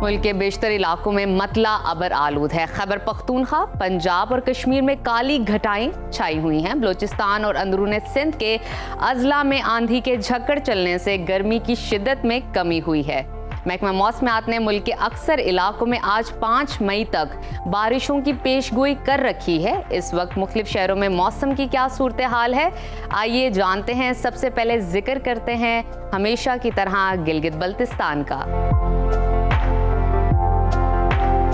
मुल्क के बेशतर इलाकों में मतला अबर आलूद है। खैबर पख्तूनख्वा, पंजाब और कश्मीर में काली घटाएं छाई हुई हैं। बलूचिस्तान और अंदरूनी सिंध के अजला में आंधी के झक्कड़ चलने से गर्मी की शिद्दत में कमी हुई है। महकमा मौसमियात ने मुल्क के अक्सर इलाकों में आज 5 मई तक बारिशों की पेशगोई कर रखी है। इस वक्त मुख्तलिफ शहरों में मौसम की क्या सूरत हाल है, आइए जानते हैं। सबसे पहले जिक्र करते हैं हमेशा की तरह गिलगित बल्तिस्तान का,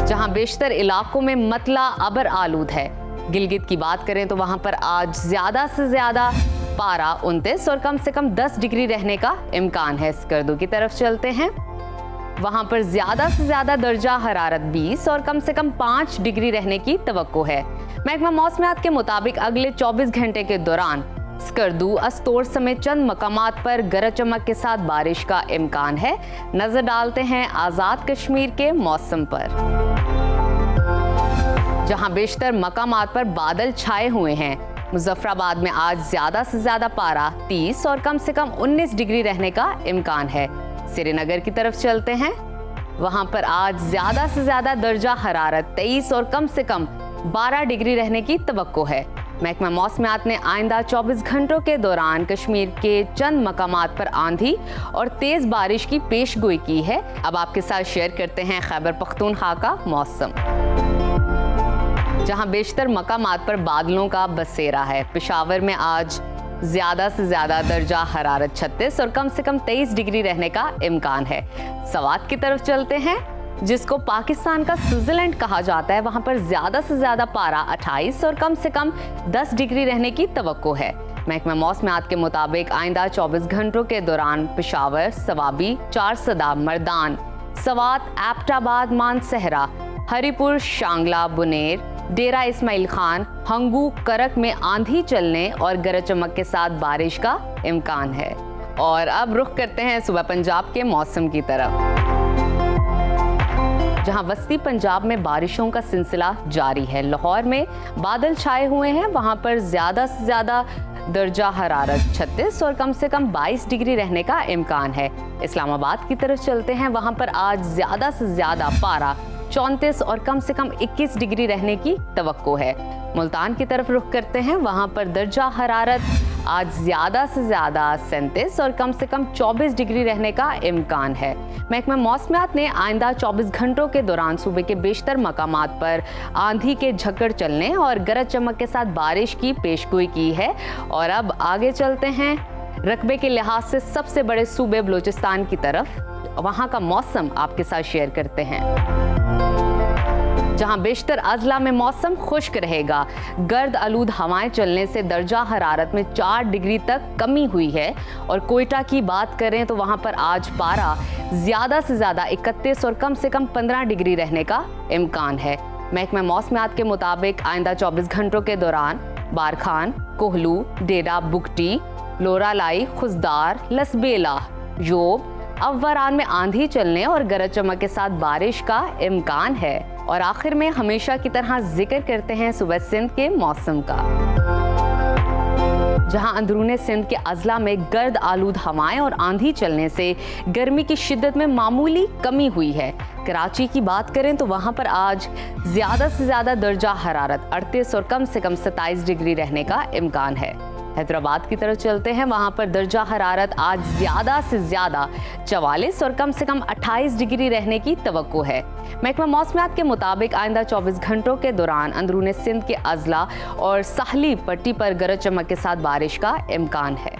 जहां बेशतर इलाकों में मतला अबर आलूद है। गिलगित की बात करें तो वहां पर आज ज्यादा से ज्यादा पारा 29 और कम से कम 10 डिग्री रहने का इम्कान है। स्कर्दू की तरफ चलते हैं, वहां पर ज्यादा से ज्यादा दर्जा हरारत 20 और कम से कम 5 डिग्री रहने की तवक्को है। महकमा मौसमियात के मुताबिक अगले 24 घंटे के दौरान स्कर्दू, अस्तोर समेत चंद मकामात पर गरज चमक के साथ बारिश का इम्कान है। नजर डालते हैं आजाद कश्मीर के मौसम पर, जहां बेशतर मकामात पर बादल छाए हुए हैं। मुजफ्फराबाद में आज ज्यादा से ज्यादा पारा 30 और कम से कम 19 डिग्री रहने का इम्कान है। श्रीनगर की तरफ चलते हैं, वहां पर आज ज्यादा से ज्यादा दर्जा हरारत 23 और कम से कम 12 डिग्री रहने की तवक्को है। महकमा मौसमियात ने आइंदा 24 घंटों के दौरान कश्मीर के चंद मकामात पर आंधी और तेज बारिश की पेशगोई की है। अब आपके साथ शेयर करते हैं खैबर पख्तूनख्वा का मौसम, जहां बेशतर मकामात पर बादलों का बसेरा है। पेशावर में आज ज्यादा से ज्यादा दर्जा हरारत 36 और कम से कम 23 डिग्री रहने का इम्कान है। सवात की तरफ चलते हैं, जिसको पाकिस्तान का स्विट्जरलैंड कहा जाता है। वहां पर ज्यादा से ज्यादा पारा 28 और कम से कम 10 डिग्री रहने की तवक्को है। महकमा मौसमियात के मुताबिक आइंदा 24 घंटों के दौरान पेशावर, सवाबी, चारसदा, मर्दान, सवात, एबटाबाद, मानसहरा, हरिपुर, शांगला, बुनेर, डेरा इस्माइल खान, हंगू, करक में आंधी चलने और गरज चमक के साथ बारिश का इम्कान है। और अब रुख करते हैं सुबह पंजाब के मौसम की तरफ, जहां वस्ती पंजाब में बारिशों का सिलसिला जारी है। लाहौर में बादल छाए हुए हैं, वहां पर ज्यादा से ज्यादा दर्जा हरारत 36 और कम से कम 22 डिग्री रहने का इम्कान है। इस्लामाबाद की तरफ चलते हैं, वहां पर आज ज्यादा से ज्यादा पारा 34 और कम से कम 21 डिग्री रहने की तवक्को है। मुल्तान की तरफ रुख करते हैं, वहां पर दर्जा हरारत आज ज्यादा से ज्यादा 37 और कम से कम 24 डिग्री रहने का इम्कान है। महकमा मौसमियात ने आइंदा 24 घंटों के दौरान सूबे के बेशतर मकामात पर आंधी के झक्कड़ चलने और गरज चमक के साथ बारिश की पेशगोई की है। और अब आगे चलते हैं रकबे के लिहाज से सबसे बड़े सूबे बलूचिस्तान की तरफ। वहां का मौसम आपके साथ शेयर करते हैं, जहां बेशतर अजला में मौसम खुश्क रहेगा। गर्द आलूद हवाएं चलने से दर्जा हरारत में 4 डिग्री तक कमी हुई है। और कोयटा की बात करें तो वहां पर आज पारा ज्यादा से ज्यादा 31 और कम से कम 15 डिग्री रहने का इम्कान है। महकमा मौसमियात के मुताबिक आइंदा 24 घंटों के दौरान बारखान, कोहलू, डेरा बुगटी, लोरालाई, खुजदार, लसबेला, योब, अव्वरान में आंधी चलने और गरज चमक के साथ बारिश का इम्कान है। और आखिर में हमेशा की तरह जिक्र करते हैं सुबह सिंध के मौसम का, जहां अंदरूनी सिंध के अजला में गर्द आलूद हवाएं और आंधी चलने से गर्मी की शिद्दत में मामूली कमी हुई है। कराची की बात करें तो वहां पर आज ज्यादा से ज्यादा दर्जा हरारत 38 और कम से कम 27 डिग्री रहने का इम्कान है। हैदराबाद की तरफ चलते हैं, वहां पर दर्जा हरारत आज ज्यादा से ज्यादा 44 और कम से कम 28 डिग्री रहने की तवक्को है। महकमा मौसमियात के मुताबिक आइंदा 24 घंटों के दौरान अंदरूनी सिंध के अजला और साहली पट्टी पर गरज चमक के साथ बारिश का इम्कान है।